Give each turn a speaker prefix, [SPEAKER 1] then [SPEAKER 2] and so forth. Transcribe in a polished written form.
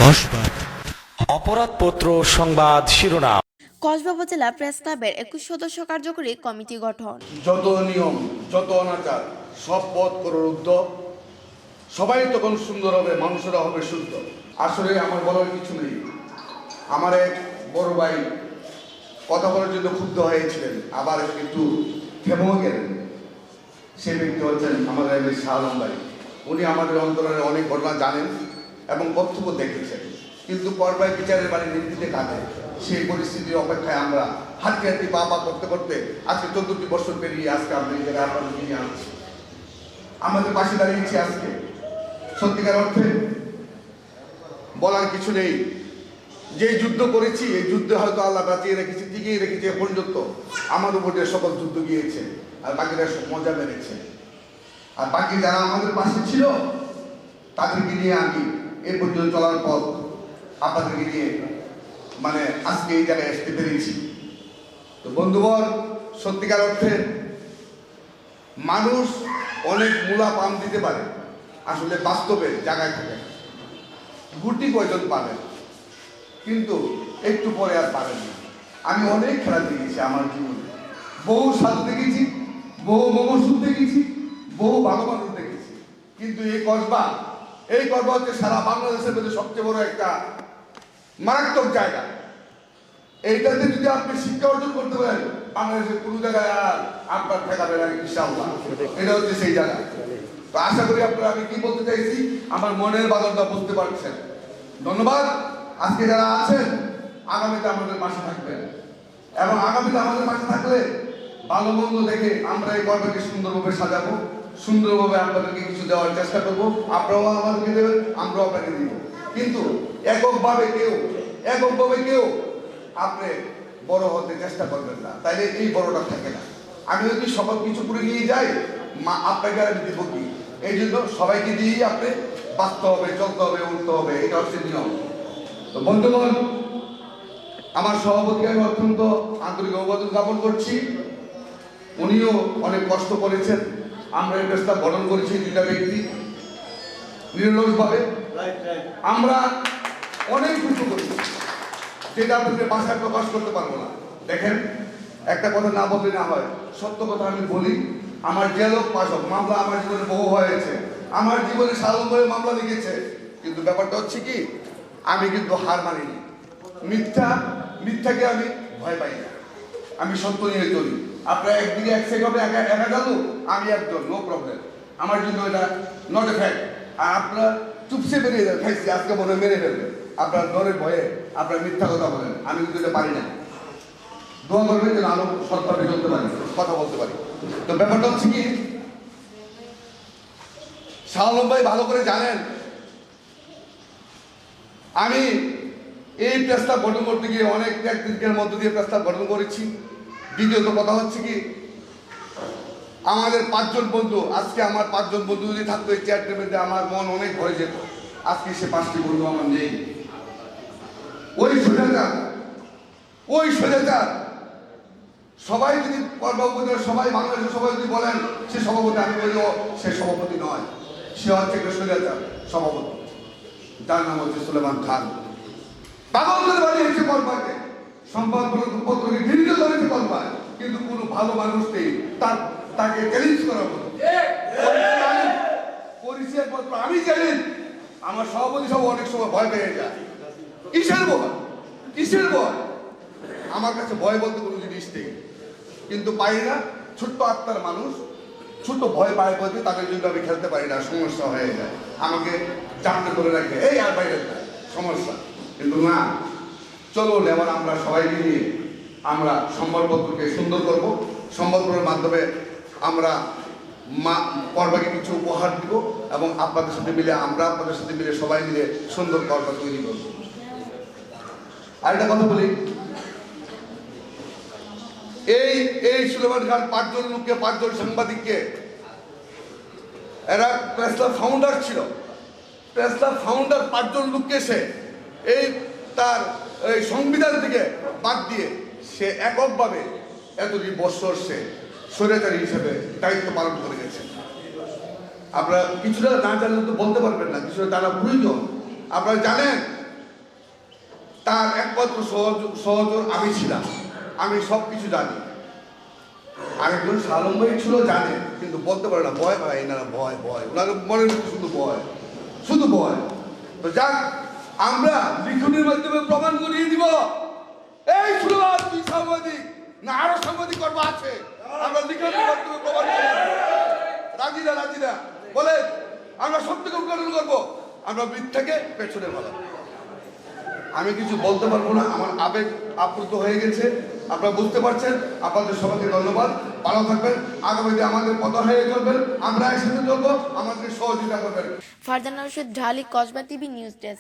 [SPEAKER 1] কসবা
[SPEAKER 2] অপরাধপত্র সংবাদ শিরোনাম।
[SPEAKER 3] কসবা উপজেলা প্রেস ক্লাবের 21 সদস্য কার্যকরী কমিটি গঠন।
[SPEAKER 4] যত নিয়ম, যত অনাচার, সব পথ করুদ্ধ, সবাই তখন সুন্দর হবে, মানুষেরা হবে শুদ্ধ। আসলে আমার বলার কিছু নেই। আমার এক বড় ভাই কথা বলার জন্য ক্ষুব্ধ হয়েছিলেন, আবার একটু থেমেও গেলেন। সেই ব্যক্তি হচ্ছেন আমাদের শাহ আলম ভাই। উনি আমাদের অন্তরের অনেক ঘটনা জানেন এবং বক্তব্য দেখেছেন, কিন্তু করবায় বিচারের বাড়ি নির্দিতে কাটে। সেই পরিস্থিতির অপেক্ষায় আমরা হাঁটি হাঁটি পা করতে করতে আজকে 14টি বছর পেরিয়ে আজকে আমরা এই জায়গায় আপনাদের নিয়ে আনছি, আমাদের পাশে দাঁড়িয়েছি। আজকে সত্যিকার অর্থে বলার কিছু নেই। যে যুদ্ধ করেছি, এই যুদ্ধে হয়তো আল্লাহ বাঁচিয়ে রেখেছে, টিকিয়ে রেখেছে পর্যন্ত। আমার উপরে সকল যুদ্ধ গিয়েছে, আর বাকিরা সব মজা মেরেছে। আর বাকি যারা আমাদের পাশে ছিল তাদেরকে নিয়ে আমি এই পর্যন্ত চলার পথ আপনাদেরকে নিয়ে আজকে এই জায়গায় আসতে পেরেছি। তো বন্ধুবর, সত্যিকার অর্থে মানুষ অনেক মূলা পাম দিতে পারে, আসলে বাস্তবে জায়গায় থাকে না। গুটি কয়জন পাবেন, কিন্তু একটু পরে আর পাবেন না। আমি অনেক খেলা দেখেছি আমার জীবনে, বহু সাধু দেখেছি, বহু মমসুদ দেখেছি, বহু ভালো মানুষ দেখেছি, কিন্তু এই কসবা হচ্ছে সারা বাংলাদেশের মধ্যে সবচেয়ে বড় একটা মারাত্মক জায়গা। এইটাতে যদি আপনি শিক্ষা অর্জন করতে পারেন, বাংলাদেশের কোনো জায়গায় আর আপনার ঠেকাবে না ইনশাআল্লাহ। এটা হচ্ছে সেই জায়গা। তো আশা করি আপনারা আমি কি বলতে চাইছি আমার মনের বাদনটা বুঝতে পারছেন। ধন্যবাদ। আজকে যারা আছেন আগামীতে আমাদের পাশে থাকবেন, এবং আগামীতে আমাদের পাশে থাকলে ভালো মন্দ দেখে আমরা এই গর্বকে সুন্দরভাবে সাজাবো, সুন্দরভাবে আপনাদেরকে কিছু দেওয়ার চেষ্টা করবো। আপনারাও আমাদেরকে দেবেন, আমরাও আপনাকে দিব। কিন্তু এককভাবে কেউ আপনি বড় হতে চেষ্টা করবেন না, তাইলে এই বড়টা থাকে না। আমি যদি সকল কিছু করে নিয়ে যাই, আপনাকে আর দিব কি? এই জন্য সবাইকে দিয়েই আপনি বাঁচতে হবে, চলতে হবে, উঠতে হবে। এটা হচ্ছে নিয়ম। তো বন্ধুগণ, আমার সভাপতিকে আমি অত্যন্ত আন্তরিক অভিবাদন জ্ঞাপন করছি। উনিও অনেক কষ্ট করেছেন। আমরা এই প্রস্তাব গঠন করেছি দুইটা ব্যক্তি নিরলসভাবে। আমরা অনেক কিছু করেছি যেটা আপনাদের ভাষায় প্রকাশ করতে পারবো না। দেখেন, একটা কথা না বললে না হয়, সত্য কথা আমি বলি। আমার জেলক পাশক মামলা আমার জীবনে বহু হয়েছে, আমার জীবনে সাধারণভাবে মামলা লিখেছে, কিন্তু ব্যাপারটা হচ্ছে কি, আমি কিন্তু হার মানিনি। মিথ্যাকে আমি ভয় পাই না, আমি সত্য নিয়ে চলি। আপনারা একদিকে এক সাইড হবে, একা গেল, আমি একজন, নো প্রবলেম। আমার জন্য এটা নট এ ফ্যাক্ট। আর আপনারা চুপসে বেরিয়ে যান, খাইছি আজকে মনে মেরে ফেলবে, আপনার ডরের ভয়ে আপনার মিথ্যা কথা বলেন। আমি কিন্তু এটা পারি না। দোয়া করবেন যেন আরো সৎভাবে চলতে পারি, কথা বলতে পারি। তো ব্যাপারটা হচ্ছে কি, শাহ আলম ভাই ভালো করে জানেন, আমি এই প্রস্তাব গঠন করতে গিয়ে অনেক ত্যাগের মধ্য দিয়ে প্রস্তাব গঠন করেছি। দ্বিতীয়ত কথা হচ্ছে কি, আমাদের 5 জন বন্ধু, আজকে আমার 5 জন বন্ধু যদি থাকতো এই চেয়ার টেবিলে, আমার মন অনেক ভরে যেত। আজকে সে 5টি বন্ধু আমার নেই। ওই সোজাচার সবাই যদি সবাই বাংলাদেশের সবাই যদি বলেন সে সভাপতি, আমি বলি সে সভাপতি নয়, সে হচ্ছে একটা সোজাচার সভাপতি, যার নাম হচ্ছে সুলেমান খান। পাগলদের বানিয়েছে কলপাকে, সম্পাদপত্রকে ঘৃণিত করেছে কলপায়, কিন্তু কোনো ভালো মানুষ নেই তাকে চ্যালেঞ্জ করার মতো পরিচয় পত্র আমি চ্যালেঞ্জ। আমার সভাপতি সব অনেক সময় ভয় পেয়ে যায়। কিসের ভয়? আমার কাছে ভয় বলতে কোনো জিনিস নেই, কিন্তু পাই না। ছোট্ট আত্মার মানুষ, ছোট্ট ভয় পায় বলতে তাদের জন্য আমি খেলতে পারি না, সমস্যা হয়ে যায়। আমাকে জানতে করে রাখে, এই আর বাইরে সমস্যা। কিন্তু না, চলুন এবার আমরা সবাই মিলিয়ে আমরা সম্বলপত্রকে সুন্দর করব। সম্বলপত্রের মাধ্যমে আমরা পর্বাকে কিছু উপহার দিব, এবং আপনাদের সাথে মিলে সবাই মিলে সুন্দর পর্ব তৈরি করব। আরেকটা কথা বলি, এই সুলেমান খান 5 জন লোককে, 5 জন সাংবাদিককে, এরা প্রেস ক্লাব ফাউন্ডার ছিল। প্রেস ক্লাব ফাউন্ডার 5 জন লোককে সে তার সংবিধান থেকে বাদ দিয়ে সে এককভাবে এতদিন বছর সে স্বৈরাচারী হিসেবে দায়িত্ব পালন করে গেছে। আপনারা কিছুটা না জানলে তো বলতে পারবেন না, কিছুটা জানা প্রয়োজন। আপনারা জানেন তার একমাত্র সহযোগ আমি ছিলাম। আমি সব কিছু জানি। আরেকজন সালম ভাই ছিল, জানে কিন্তু বলতে পারে না, ভয় পায় এনারা, ভয় ওনার মনের মধ্যে শুধু ভয়। তো যাক, আমরা লিখনের মাধ্যমে প্রমাণ করিয়ে দিব এই সুলভ তুই সাংবাদিক না, আরো সাংবাদিক কর্ম আছে, আমরা লিখনের মাধ্যমে প্রমাণ করিয়ে দিব। রাজিরা বলে আমরা সত্যকে উদ্ঘাটন করবো, আমরা মিথ্যাকে পেছনে ভালো। আমি কিছু বলতে পারবো না, আমার আবেগ আপ্লুত হয়ে গেছে, আপনারা বুঝতে পারছেন। আপনাদের সবাইকে ধন্যবাদ, ভালো থাকবেন, আগামীতে আমাদের পথ হয়ে চলবেন, আমরা একসাথে চলবো, আমাদের সহযোগিতা করবেন।
[SPEAKER 3] ফারজানা রশিদ, ঢালি, কসবা টিভি নিউজ ডেস্ক।